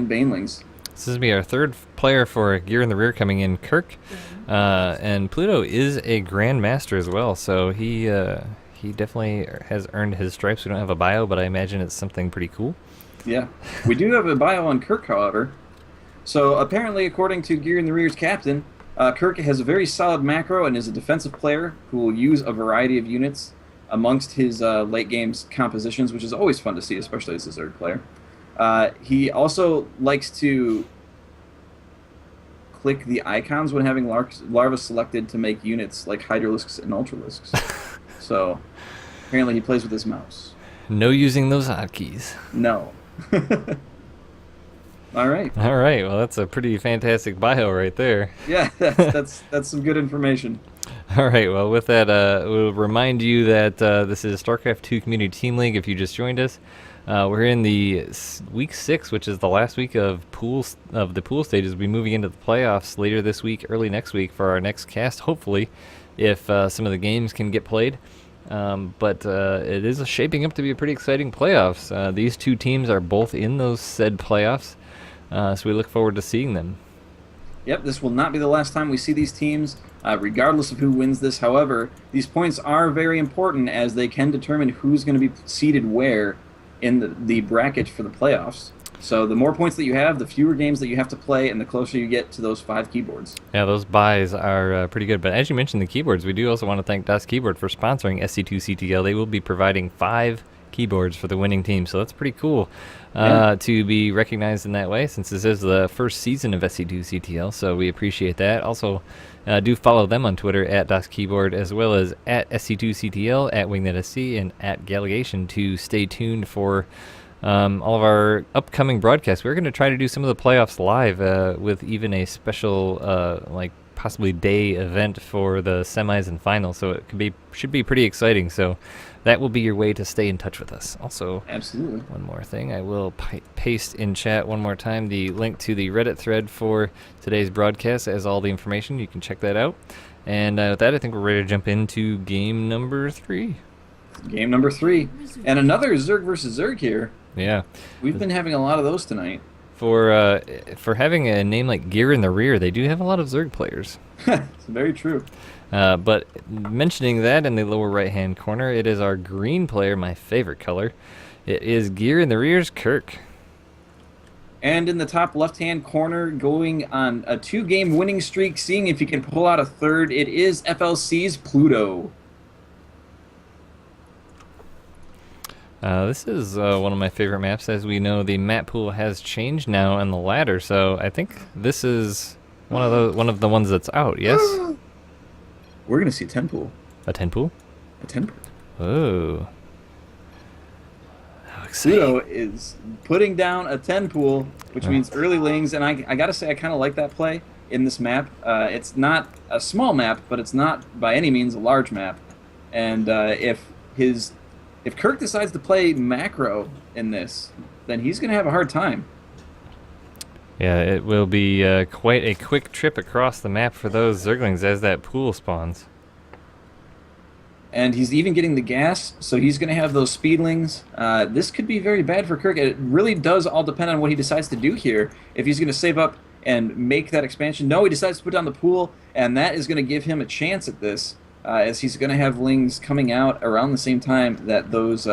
banelings. This is going to be our third player for Gear in the Rear coming in, Kirk. And Pluto is a Grandmaster as well, so he definitely has earned his stripes. We don't have a bio, but I imagine it's something pretty cool. Yeah. We do have a bio on Kirk, however. So apparently, according to Gear in the Rear's captain, Kirk has a very solid macro and is a defensive player who will use a variety of units amongst his late games compositions, which is always fun to see, especially as a Zerg player. He also likes to click the icons when having larva selected to make units like Hydralisks and Ultralisks. So apparently he plays with his mouse. No using those hotkeys. No. All right. Well, that's a pretty fantastic bio right there. Yeah, that's some good information. All right. Well, with that, we'll remind you that this is StarCraft 2 Community Team League. If you just joined us, we're in the Week 6, which is the last week of the pool stages. We'll be moving into the playoffs later this week, early next week for our next cast. Hopefully, if some of the games can get played. But it is shaping up to be a pretty exciting playoffs. These two teams are both in those said playoffs, so we look forward to seeing them. Yep, this will not be the last time we see these teams, regardless of who wins this. However, these points are very important as they can determine who's going to be seated where in the bracket for the playoffs. So the more points that you have, the fewer games that you have to play, and the closer you get to those 5 keyboards. Yeah, those buys are pretty good. But as you mentioned, the keyboards, we do also want to thank Das Keyboard for sponsoring SC2CTL. They will be providing 5 keyboards for the winning team, so that's pretty cool to be recognized in that way, since this is the first season of SC2CTL, so we appreciate that. Also, do follow them on Twitter at Das Keyboard, as well as at SC2CTL, at WingNetSC, and at Gallegation to stay tuned for all of our upcoming broadcasts. We're going to try to do some of the playoffs live with even a special, possibly day event for the semis and finals, so it should be pretty exciting. So that will be your way to stay in touch with us. Also, absolutely, one more thing, I will paste in chat one more time the link to the Reddit thread for today's broadcast as all the information. You can check that out. And with that, I think we're ready to jump into game number 3. Game number 3, and another Zerg versus Zerg here. Yeah, we've been having a lot of those tonight. For having a name like Gear in the Rear, they do have a lot of Zerg players. It's very true. But mentioning that in the lower right-hand corner, it is our green player, my favorite color. It is Gear in the Rear's Kirk. And in the top left-hand corner, going on a 2-game winning streak, seeing if he can pull out a third, it is fLc's Pluto. This is one of my favorite maps. As we know, the map pool has changed now on the ladder, so I think this is one of the ones that's out. Yes. We're gonna see a 10 pool. A 10 pool? A 10 pool. Oh. How exciting. Pluto is putting down a 10 pool, which means early lings, and I gotta say I kind of like that play in this map. It's not a small map, but it's not by any means a large map, and if Kirk decides to play macro in this, then he's going to have a hard time. Yeah, it will be quite a quick trip across the map for those Zerglings as that pool spawns. And he's even getting the gas, so he's going to have those speedlings. This could be very bad for Kirk. It really does all depend on what he decides to do here. If he's going to save up and make that expansion. No, he decides to put down the pool, and that is going to give him a chance at this. As he's going to have lings coming out around the same time that those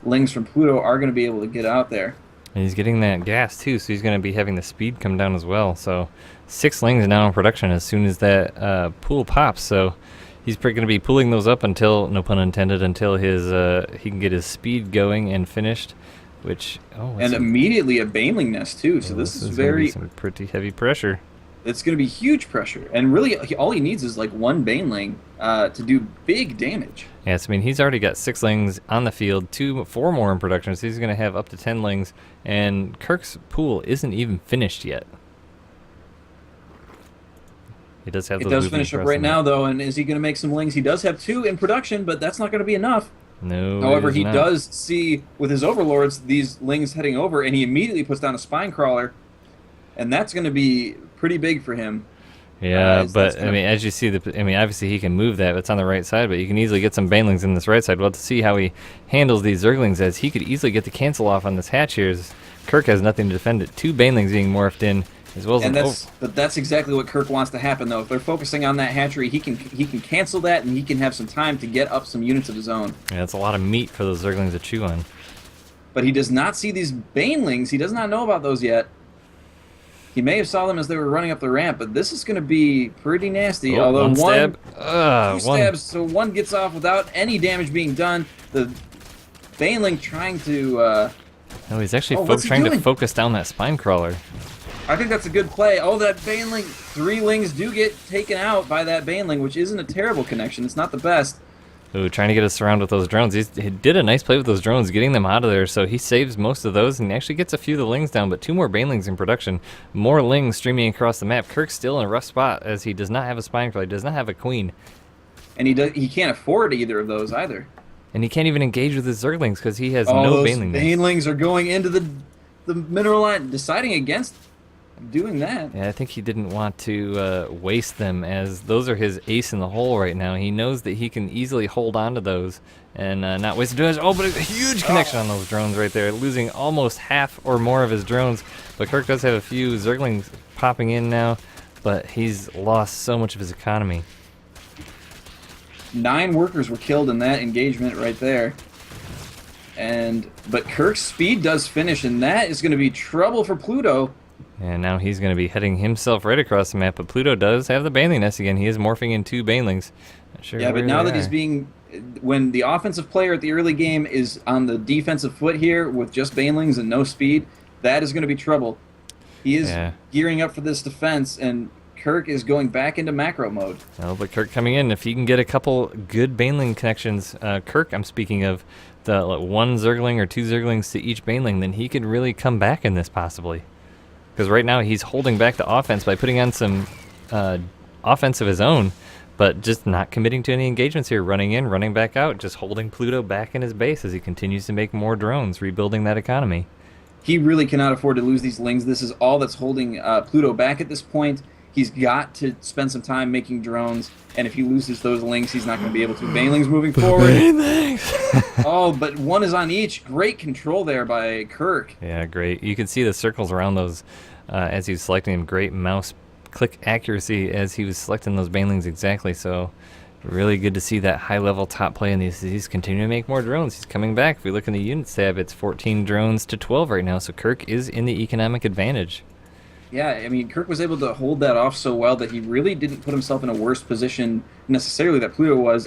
lings from Pluto are going to be able to get out there. And he's getting that gas too, so he's going to be having the speed come down as well. So 6 lings now in production as soon as that pool pops. So he's going to be pulling those up until, no pun intended, until his he can get his speed going and finished. Which immediately a baneling nest too. So this is very some pretty heavy pressure. It's going to be huge pressure, and really all he needs is like 1 baneling to do big damage. Yes, I mean, he's already got 6 lings on the field, 4 more in production, so he's going to have up to 10 lings, and Kirk's pool isn't even finished yet. He does have. It does finish up right now, though, and is he going to make some lings? He does have 2 in production, but that's not going to be enough. No. However, he does see with his overlords these lings heading over, and he immediately puts down a spine crawler, and that's going to be pretty big for him. Yeah, but I mean, as you see, obviously he can move that. It's on the right side, but you can easily get some banelings in this right side. We'll have to see how he handles these Zerglings, as he could easily get the cancel off on this hatch here. Kirk has nothing to defend it. 2 banelings being morphed in, as well as but that's exactly what Kirk wants to happen, though. If they're focusing on that hatchery, he can cancel that, and he can have some time to get up some units of his own. Yeah, that's a lot of meat for those Zerglings to chew on. But he does not see these banelings. He does not know about those yet. He may have saw them as they were running up the ramp, but this is going to be pretty nasty. Oh, although one stab. two stabs, so one gets off without any damage being done. The baneling trying to... No, he's actually trying to focus down that spine crawler. I think that's a good play. Oh, that baneling. 3 lings do get taken out by that baneling, which isn't a terrible connection. It's not the best. Ooh, trying to get us around with those drones. He did a nice play with those drones, getting them out of there, so he saves most of those and actually gets a few of the lings down, but 2 more banelings in production. More lings streaming across the map. Kirk's still in a rough spot as he does not have a spine crawler. He does not have a queen. And he can't afford either of those either. And he can't even engage with his Zerglings because he has no baneling. Banelings are going into the mineral line, deciding against doing that. Yeah, I think he didn't want to waste them, as those are his ace in the hole right now. He knows that he can easily hold on to those and not waste damage. Oh, but a huge connection on those drones right there, losing almost half or more of his drones. But Kirk does have a few Zerglings popping in now, but he's lost so much of his economy. 9 workers were killed in that engagement right there. But Kirk's speed does finish, and that is going to be trouble for Pluto. And now he's going to be heading himself right across the map, but Pluto does have the baneling nest again. He is morphing in 2 banelings. Not sure yeah, but now that he's being... When the offensive player at the early game is on the defensive foot here with just banelings and no speed, that is going to be trouble. He is gearing up for this defense, and Kirk is going back into macro mode. Oh, but Kirk coming in. If he can get a couple good baneling connections, Kirk, I'm speaking of, the 1 Zergling or 2 Zerglings to each baneling, then he could really come back in this possibly. Because right now he's holding back the offense by putting on some offense of his own, but just not committing to any engagements here, running in, running back out, just holding Pluto back in his base as he continues to make more drones, rebuilding that economy. He really cannot afford to lose these lings. This is all that's holding Pluto back at this point. He's got to spend some time making drones, and if he loses those lings, he's not going to be able to. Banelings moving forward. Oh, but 1 is on each. Great control there by Kirk. Yeah, great. You can see the circles around those as he's selecting them. Great mouse click accuracy as he was selecting those banelings exactly. So really good to see that high-level top play, and he's continuing to make more drones. He's coming back. If we look in the units tab, it's 14 drones to 12 right now, so Kirk is in the economic advantage. Yeah, I mean, Kirk was able to hold that off so well that he really didn't put himself in a worse position necessarily that Pluto was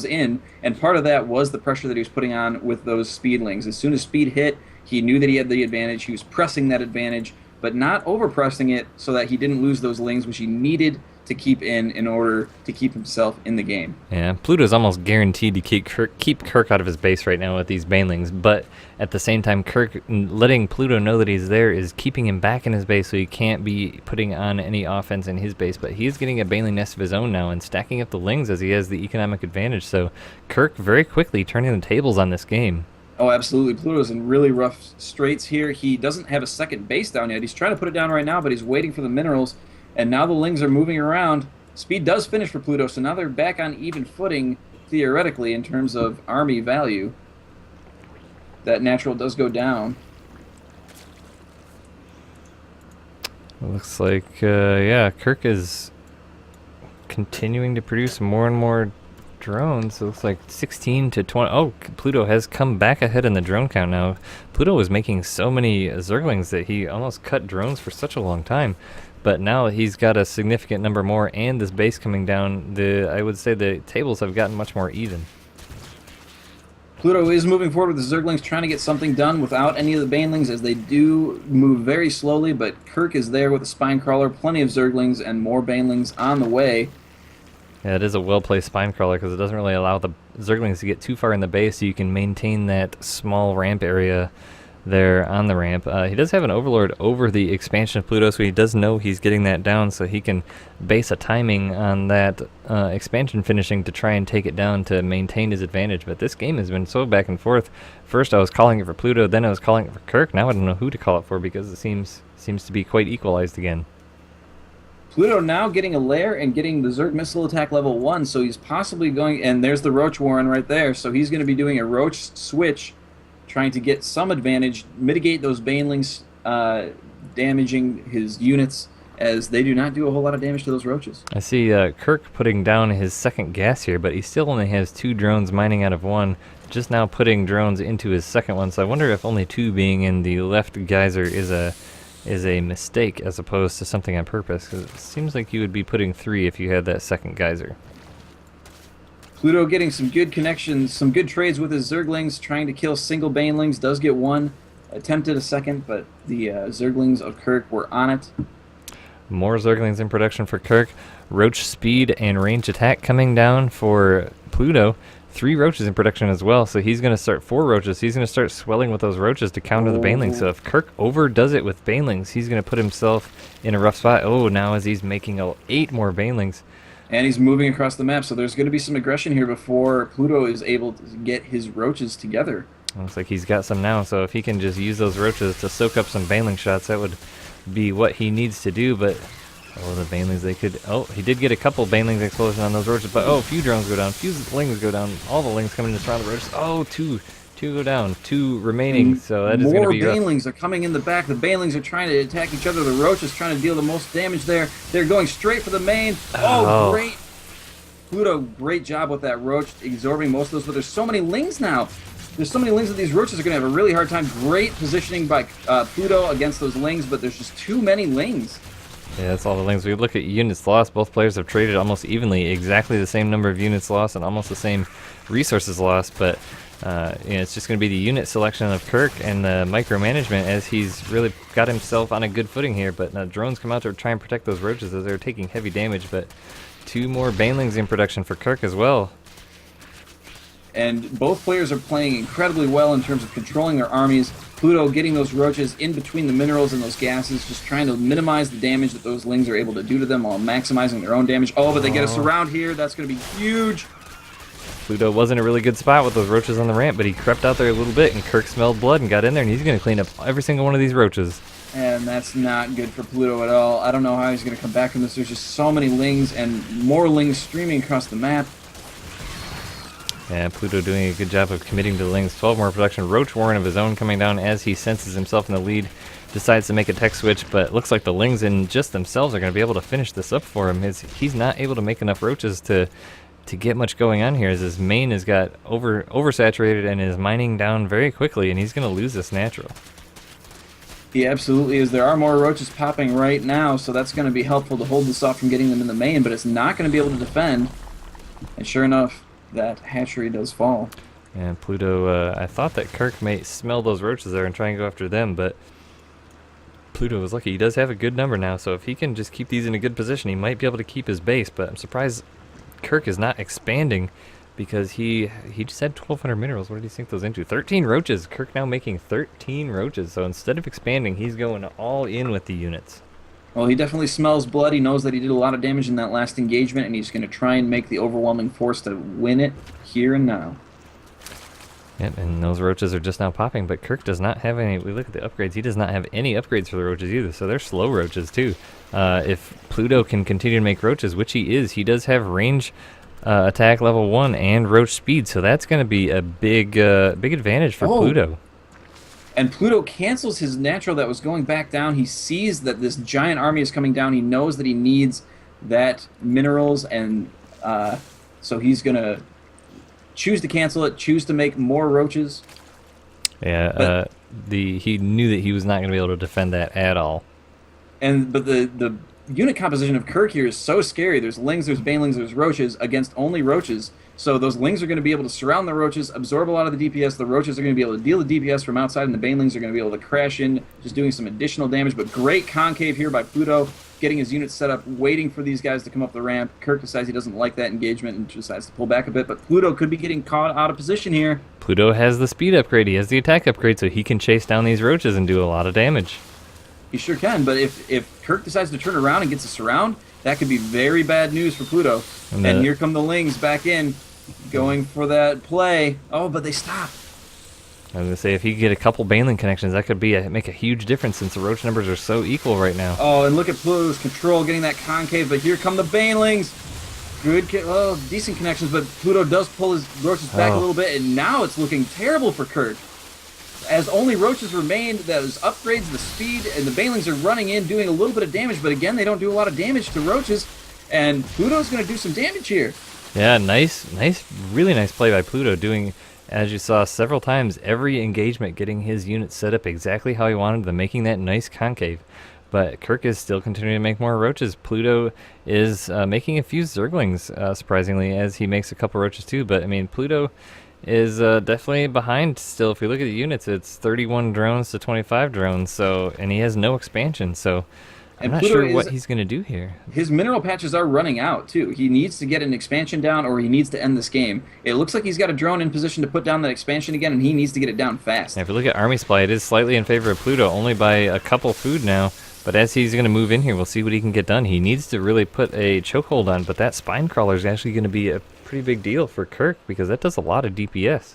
in, and part of that was the pressure that he was putting on with those speedlings. As soon as speed hit, he knew that he had the advantage. He was pressing that advantage, but not overpressing it so that he didn't lose those lings, which he needed to keep in order to keep himself in the game. Yeah, Pluto's almost guaranteed to keep Kirk out of his base right now with these banelings, but at the same time, Kirk letting Pluto know that he's there is keeping him back in his base, so he can't be putting on any offense in his base, but he's getting a baneling nest of his own now and stacking up the lings as he has the economic advantage, so Kirk very quickly turning the tables on this game. Oh, absolutely. Pluto's in really rough straits here. He doesn't have a second base down yet. He's trying to put it down right now, but he's waiting for the minerals. And now the lings are moving around. Speed does finish for Pluto, so now they're back on even footing, theoretically, in terms of army value. That natural does go down. It looks like, yeah, Kirk is continuing to produce more and more drones. It looks like 16 to 20. Oh, Pluto has come back ahead in the drone count now. Pluto was making so many Zerglings that he almost cut drones for such a long time. But now he's got a significant number more, and this base coming down, I would say the tables have gotten much more even. Pluto is moving forward with the Zerglings, trying to get something done without any of the banelings, as they do move very slowly, but Kirk is there with a spine crawler, plenty of Zerglings, and more banelings on the way. Yeah, it is a well-placed spine crawler because it doesn't really allow the Zerglings to get too far in the base, so you can maintain that small ramp area there on the ramp. He does have an overlord over the expansion of Pluto, so he does know he's getting that down, so he can base a timing on that expansion finishing to try and take it down to maintain his advantage. But this game has been so back and forth. First I was calling it for Pluto, then I was calling it for Kirk. Now I don't know who to call it for because it seems to be quite equalized again. Pluto now getting a lair and getting the Zerg missile attack level 1, so he's possibly going, and there's the Roach Warren right there, so he's going to be doing a Roach switch trying to get some advantage, mitigate those banelings damaging his units, as they do not do a whole lot of damage to those roaches. I see Kirk putting down his second gas here, but he still only has 2 drones mining out of 1. Just now putting drones into his second one, so I wonder if only 2 being in the left geyser is a mistake as opposed to something on purpose, because it seems like you would be putting 3 if you had that second geyser. Pluto getting some good connections, some good trades with his Zerglings, trying to kill single banelings, does get 1, attempted a second, but the Zerglings of Kirk were on it. More Zerglings in production for Kirk. Roach speed and range attack coming down for Pluto. 3 roaches in production as well, so he's going to start 4 roaches. He's going to start swelling with those roaches to counter the banelings. So if Kirk overdoes it with banelings, he's going to put himself in a rough spot. Oh, now as he's making 8 more banelings. And he's moving across the map, so there's going to be some aggression here before Pluto is able to get his roaches together. Looks like he's got some now, so if he can just use those roaches to soak up some baneling shots, that would be what he needs to do. But oh, the banelings, they could... Oh, he did get a couple banelings explosion on those roaches, but oh, a few drones go down, a few lings go down, all the lings coming in to surround the roaches. Oh, two go down, 2 remaining, so that is going to be rough. More banelings are coming in the back. The banelings are trying to attack each other. The roaches trying to deal the most damage there. They're going straight for the main. Oh, great. Pluto, great job with that roach, absorbing most of those, but there's so many lings now. There's so many lings that these roaches are going to have a really hard time. Great positioning by Pluto against those lings, but there's just too many lings. Yeah, that's all the lings. We look at units lost. Both players have traded almost evenly, exactly the same number of units lost and almost the same resources lost, but it's just going to be the unit selection of Kirk and the micromanagement as he's really got himself on a good footing here. But now drones come out to try and protect those roaches as they're taking heavy damage, but 2 more banelings in production for Kirk as well. And both players are playing incredibly well in terms of controlling their armies. Pluto getting those roaches in between the minerals and those gases, just trying to minimize the damage that those lings are able to do to them while maximizing their own damage. Oh, but they get a surround here. That's going to be huge. Pluto was in a really good spot with those roaches on the ramp, but he crept out there a little bit, and Kirk smelled blood and got in there, and he's going to clean up every single one of these roaches. And that's not good for Pluto at all. I don't know how he's going to come back from this. There's just so many lings and more lings streaming across the map. Yeah, Pluto doing a good job of committing to the lings. 12 more production. Roach Warren of his own coming down as he senses himself in the lead. Decides to make a tech switch, but looks like the lings in just themselves are going to be able to finish this up for him. He's not able to make enough roaches to get much going on here, as his main has got oversaturated and is mining down very quickly, and he's going to lose this natural. He absolutely is. There are more roaches popping right now, so that's going to be helpful to hold this off from getting them in the main, but it's not going to be able to defend. And sure enough, that hatchery does fall. And Pluto, I thought that Kirk may smell those roaches there and try and go after them, but Pluto was lucky. He does have a good number now, so if he can just keep these in a good position, he might be able to keep his base, but I'm surprised Kirk is not expanding, because he just had 1,200 minerals. What did he sink those into? 13 roaches. Kirk now making 13 roaches, so instead of expanding, he's going all in with the units. Well, he definitely smells blood. He knows that he did a lot of damage in that last engagement, and he's going to try and make the overwhelming force to win it here and now. Yep, and those roaches are just now popping, but Kirk does not have any. We look at the upgrades. He does not have any upgrades for the roaches either, so they're slow roaches too. If Pluto can continue to make roaches, which he is, he does have range attack level 1 and roach speed, so that's going to be a big advantage for Pluto. And Pluto cancels his natural that was going back down. He sees that this giant army is coming down. He knows that he needs that minerals, and so he's going to choose to cancel it, choose to make more roaches. Yeah, he knew that he was not going to be able to defend that at all. But the unit composition of Kirk here is so scary. There's lings, there's banelings, there's roaches against only roaches. So those lings are going to be able to surround the roaches, absorb a lot of the DPS. The roaches are going to be able to deal the DPS from outside, and the banelings are going to be able to crash in, just doing some additional damage. But great concave here by Pluto, getting his units set up, waiting for these guys to come up the ramp. Kirk decides he doesn't like that engagement and decides to pull back a bit, but Pluto could be getting caught out of position here. Pluto has the speed upgrade, he has the attack upgrade, so he can chase down these roaches and do a lot of damage. He sure can, but if Kirk decides to turn around and gets a surround, that could be very bad news for Pluto. And here come the lings back in, going for that play. Oh, but they stop. I was going to say, if he could get a couple baneling connections, that could be make a huge difference, since the roach numbers are so equal right now. Oh, and look at Pluto's control getting that concave, but here come the banelings. Decent connections, but Pluto does pull his roaches back a little bit, and now it's looking terrible for Kirk. as only roaches remain, those upgrades the speed, and the banelings are running in, doing a little bit of damage, but again, they don't do a lot of damage to roaches, and Pluto's going to do some damage here. Yeah, nice, really nice play by Pluto, doing, as you saw several times, every engagement getting his unit set up exactly how he wanted them, making that nice concave. But Kirk is still continuing to make more roaches. Pluto is making a few Zerglings, surprisingly, as he makes a couple roaches too. But, I mean, Pluto is definitely behind still. If we look at the units, it's 31 drones to 25 drones, so, and he has no expansion, so I'm not sure what he's going to do here. His mineral patches are running out, too. He needs to get an expansion down, or he needs to end this game. It looks like he's got a drone in position to put down that expansion again, and he needs to get it down fast. And if we look at army supply, it is slightly in favor of Pluto, only by a couple food now. But as he's going to move in here, we'll see what he can get done. He needs to really put a chokehold on, but that spine crawler is actually going to be a pretty big deal for Kirk, because that does a lot of DPS.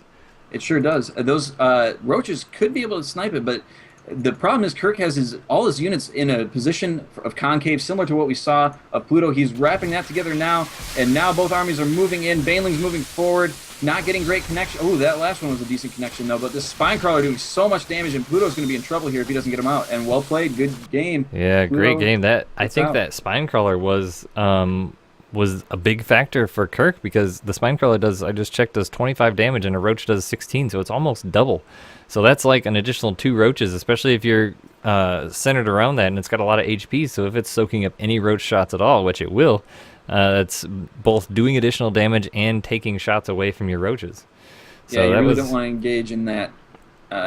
It sure does. Those roaches could be able to snipe it, but the problem is Kirk has all his units in a position of concave, similar to what we saw of Pluto. He's wrapping that together now, and now both armies are moving in. Baneling's moving forward, not getting great connection. Oh, that last one was a decent connection, though. But this spine crawler doing so much damage, and Pluto's going to be in trouble here if he doesn't get him out. And well played, good game. Yeah, Pluto, great game. I think that spine crawler was a big factor for Kirk, because the spine crawler does, I just checked, does 25 damage, and a roach does 16, so it's almost double. So that's like an additional 2 roaches, especially if you're centered around that, and it's got a lot of HP, so if it's soaking up any roach shots at all, which it will, it's both doing additional damage and taking shots away from your roaches. So yeah, you really don't want to engage in that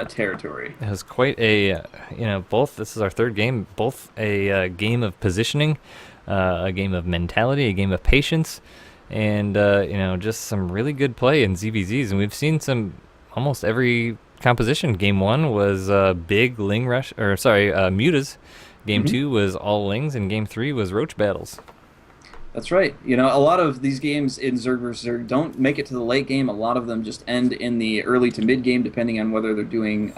territory. It was quite a, this is our third game, both a game of positioning, a game of mentality, a game of patience, and, just some really good play in ZVZs. And we've seen some, almost every composition. Game 1 was big Ling rush, mutas. Game 2 was all Lings, and Game 3 was roach battles. That's right. A lot of these games in Zerg vs. Zerg don't make it to the late game. A lot of them just end in the early to mid game, depending on whether they're doing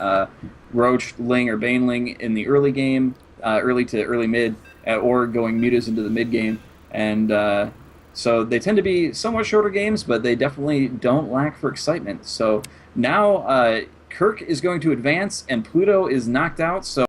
Roach, Ling, or Baneling in the early game, early to early mid, or going mutas into the mid game. And so they tend to be somewhat shorter games, but they definitely don't lack for excitement. So now Kirk is going to advance, and Pluto is knocked out. So